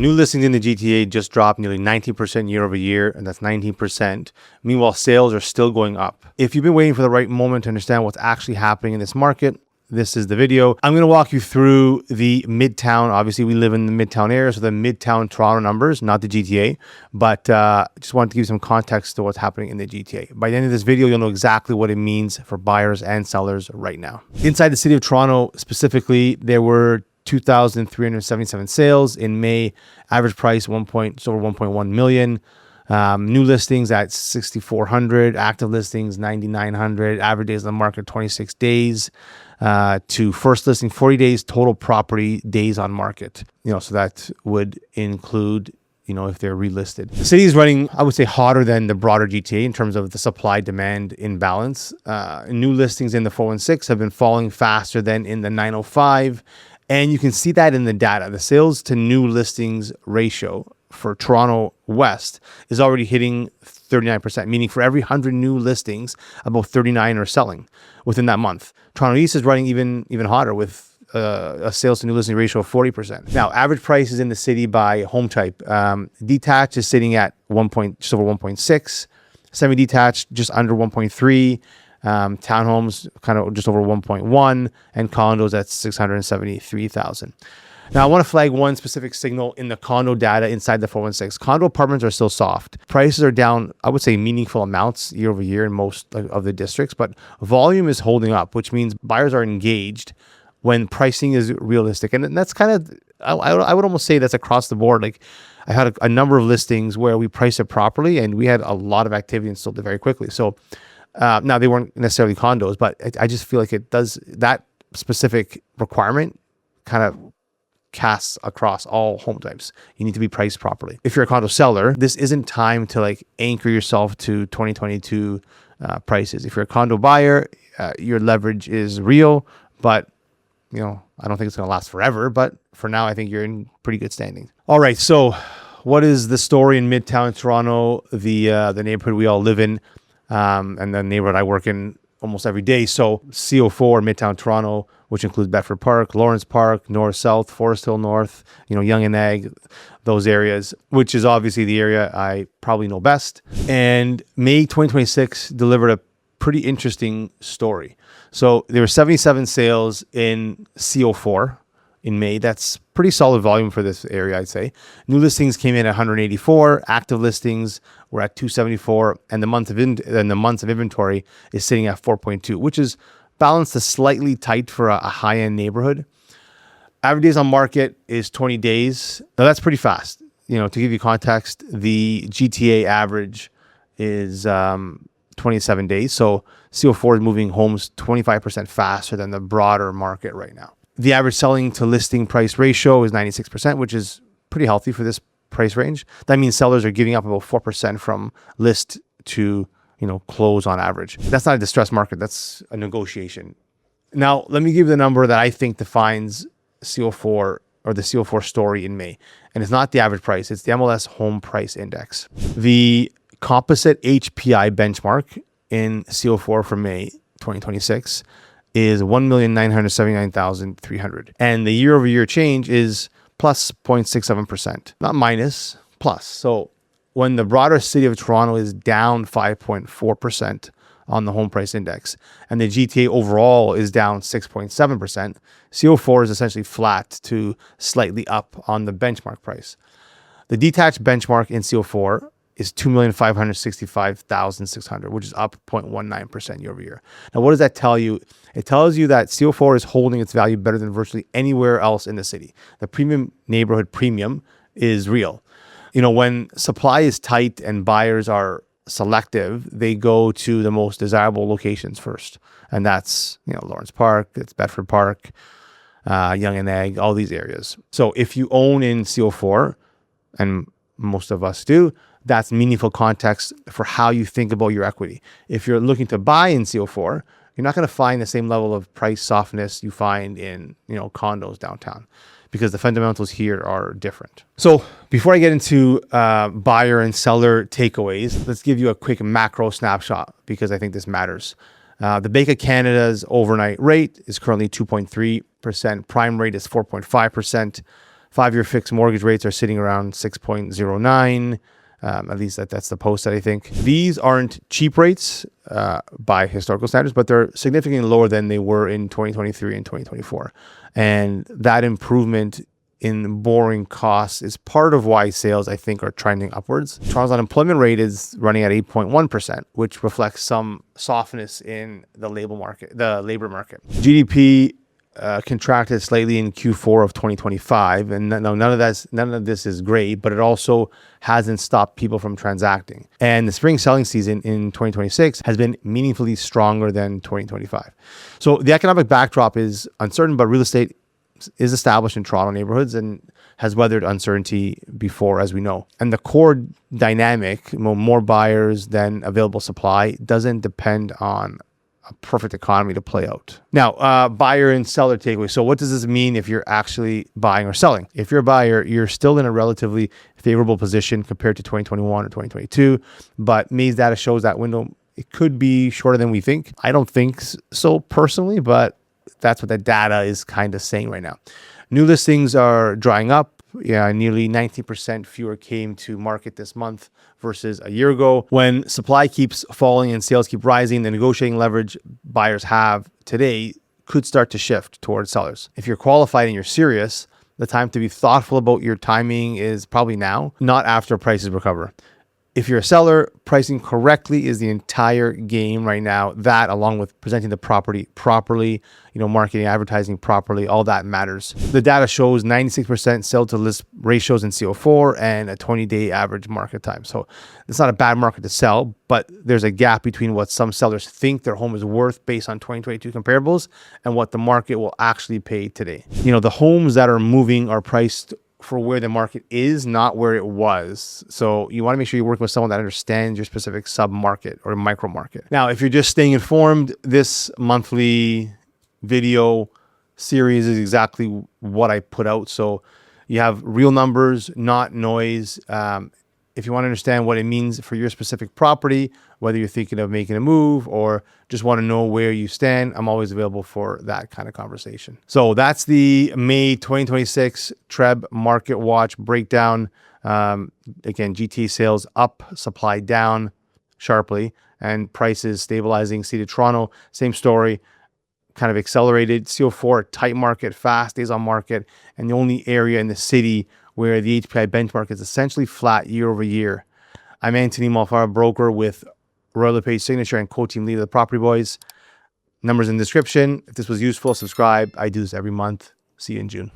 new listings in the GTA just dropped nearly 19% year over year, and that's 19%. Meanwhile, sales are still going up. If you've been waiting for the right moment to understand what's actually happening in this market, this is the video. I'm going to walk you through the Midtown. Obviously, we live in the Midtown area, so the Midtown Toronto numbers, not the GTA. But just wanted to give you some context to what's happening in the GTA. By the end of this video, you'll know exactly what it means for buyers and sellers right now. Inside the city of Toronto specifically, there were 2,377 sales in May. Average price just over 1.1 million. New listings at 6,400. Active listings 9,900. Average days on the market 26 days. To first listing 40 days. Total property days on market. So that would include if they're relisted. The city is running, I would say, hotter than the broader GTA in terms of the supply-demand imbalance. New listings in the 416 have been falling faster than in the 905. And you can see that in the data. The sales to new listings ratio for Toronto West is already hitting 39%, meaning for every 100 new listings, about 39 are selling within that month. Toronto East is running even hotter with a sales to new listing ratio of 40%. Now, average prices in the city by home type. Detached is sitting at just over 1.6. Semi-detached, just under 1.3. Townhomes kind of just over 1.1, and condos at 673,000. Now, I want to flag one specific signal in the condo data inside the 416. Condo apartments are still soft. Prices are down, I would say, meaningful amounts year over year in most of the districts, but volume is holding up, which means buyers are engaged when pricing is realistic. And that's kind of, I would almost say that's across the board. Like, I had a number of listings where we priced it properly and we had a lot of activity and sold it very quickly. So now they weren't necessarily condos, but I just feel like it does, that specific requirement kind of casts across all home types. You need to be priced properly. If you're a condo seller, this isn't time to anchor yourself to 2022 prices. If you're a condo buyer, your leverage is real, but I don't think it's going to last forever. But for now, I think you're in pretty good standing. All right. So what is the story in Midtown Toronto, the neighborhood we all live in, and the neighborhood I work in almost every day? So CO4, Midtown Toronto, which includes Bedford Park, Lawrence Park, North South, Forest Hill North, Yonge and Ag, those areas, which is obviously the area I probably know best. And May 2026 delivered a pretty interesting story. So there were 77 sales in CO4 in May. That's pretty solid volume for this area, I'd say. New listings came in at 184. Active listings were at 274, and the months of inventory is sitting at 4.2, which is balanced to slightly tight for a high-end neighborhood. Average days on market is 20 days. Now that's pretty fast. To give you context, the GTA average is 27 days. So CO4 is moving homes 25% faster than the broader market right now. The average selling to listing price ratio is 96%, which is pretty healthy for this price range. That means sellers are giving up about 4% from list to close on average. That's not a distressed market. That's a negotiation. Now, let me give you the number that I think defines CO4 or the CO4 story in May. And it's not the average price. It's the MLS Home Price Index. The composite HPI benchmark in CO4 for May 2026 is 1,979,300. And the year over year change is plus 0.67%, not minus, plus. So when the broader city of Toronto is down 5.4% on the home price index, and the GTA overall is down 6.7%, CO4 is essentially flat to slightly up on the benchmark price. The detached benchmark in CO4 is 2,565,600, which is up 0.19% year over year. Now, what does that tell you? It tells you that CO4 is holding its value better than virtually anywhere else in the city. The premium neighborhood premium is real. When supply is tight and buyers are selective, they go to the most desirable locations first. And that's, Lawrence Park, it's Bedford Park, Yonge and Ag, all these areas. So if you own in CO4, and most of us do, that's meaningful context for how you think about your equity. If you're looking to buy in CO4, you're not going to find the same level of price softness you find in, condos downtown, because the fundamentals here are different. So before I get into buyer and seller takeaways, let's give you a quick macro snapshot, because I think this matters. The Bank of Canada's overnight rate is currently 2.3%. Prime rate is 4.5%. 5-year fixed mortgage rates are sitting around 6.09. At least that's the post that I think. These aren't cheap rates by historical standards, but they're significantly lower than they were in 2023 and 2024. And that improvement in borrowing costs is part of why sales, I think, are trending upwards. Toronto's unemployment rate is running at 8.1%, which reflects some softness in the labor market. GDP contracted slightly in Q4 of 2025, and no, none of this is great, but it also hasn't stopped people from transacting. And the spring selling season in 2026 has been meaningfully stronger than 2025. So the economic backdrop is uncertain, but real estate is established in Toronto neighborhoods and has weathered uncertainty before, as we know. And the core dynamic, more buyers than available supply, doesn't depend on a perfect economy to play out. Now, buyer and seller takeaway. So what does this mean if you're actually buying or selling? If you're a buyer, you're still in a relatively favorable position compared to 2021 or 2022, but May's data shows that window, it could be shorter than we think. I don't think so personally, but that's what the data is kind of saying right now. New listings are drying up. Nearly 19% fewer came to market this month versus a year ago. When supply keeps falling and sales keep rising, the negotiating leverage buyers have today could start to shift towards sellers. If you're qualified and you're serious, the time to be thoughtful about your timing is probably now, not after prices recover. If you're a seller, pricing correctly is the entire game right now. That, along with presenting the property properly, marketing, advertising properly, all that matters. The data shows 96% sell to list ratios in CO4 and a 20-day average market time. So it's not a bad market to sell, but there's a gap between what some sellers think their home is worth based on 2022 comparables and what the market will actually pay today. The homes that are moving are priced for where the market is, not where it was. So you want to make sure you're working with someone that understands your specific sub-market or micro market. Now, if you're just staying informed, this monthly video series is exactly what I put out. So you have real numbers, not noise. If you want to understand what it means for your specific property, whether you're thinking of making a move or just want to know where you stand, I'm always available for that kind of conversation. So that's the May 2026 TREB Market Watch breakdown. Again, GTA sales up, supply down sharply, and prices stabilizing. City of Toronto, same story, kind of accelerated. CO4, tight market, fast days on market, and the only area in the city where the HPI benchmark is essentially flat year over year. I'm Anthony Malfara, broker with Royal LePage Signature and co-team leader of the Property Boys. Numbers in the description. If this was useful, subscribe. I do this every month. See you in June.